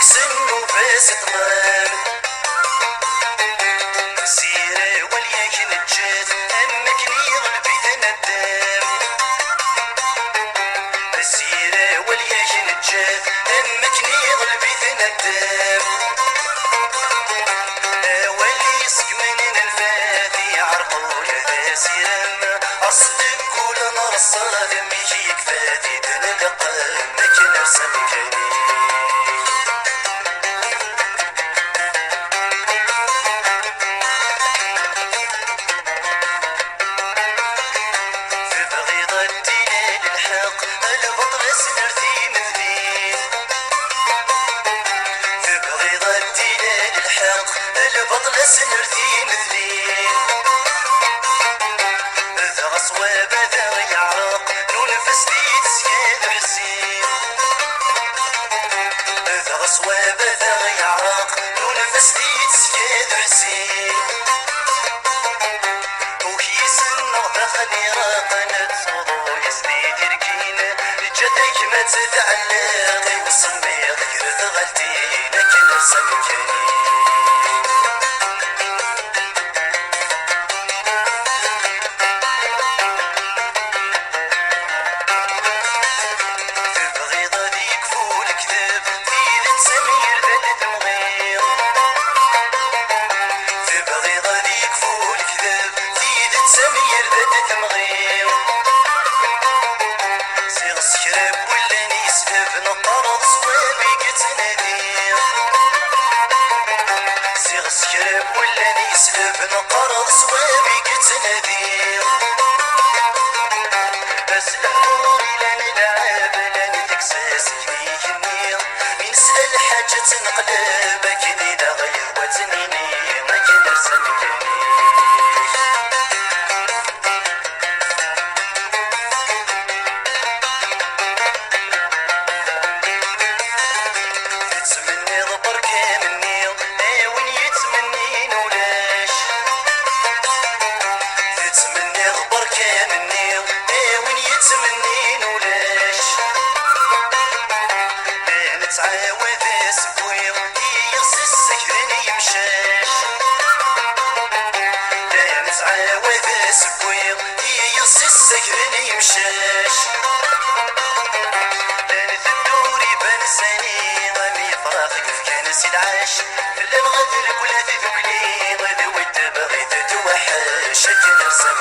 سنو بس طمام سيرة وليك نجات أمكني غلبي تندم سيرة وليك نجات أمكني غلبي تندم ولي سكمن الفادي عرقول ذا سيرم أصدق كل نار الصادم يجيك فادي تنلقى مكن أرسم كني سنرتي مثلين في بغيضة الدلال الحق البطل سنرتي مثلين ذا صواب ذا يعرق ننفس ديد سياد حسين ذا صواب ذا يعرق ننفس ديد سياد حسين وكيس النغضة خليرا قنت صدو يسديد يركين جدك ما تتعلق وصمي غير ثغلتي لكن سمكني في بغيضة ذيك فول كذب في سمير بلد مغير في بغيضة ذيك فول كذب في سمير بلد مغير سيغ سكرب ولا نيسلب نطرد صوابي قتنادير سيغ سكرب ولا نيسلب نطرد صوابي قتنادير بس الحضور لان العاب لان تكساس كني كني ينسأل حاجة تنقلب كني لا غير وتنيني ما كان رسم كني تتمني ضبر كامني وين يتمنين ولاش تتمني ضبر كامني وين يتمنين ولاش لا نتعاود اسبوي يغسل السكرين يمشاش لا نتعاود اسبوي يغسل السكرين يمشاش لانت الدوري بنساني غامي فراغ كنسي العاش لا نغدر ولا تذكلي غدا ود بغيت توحش كنرسى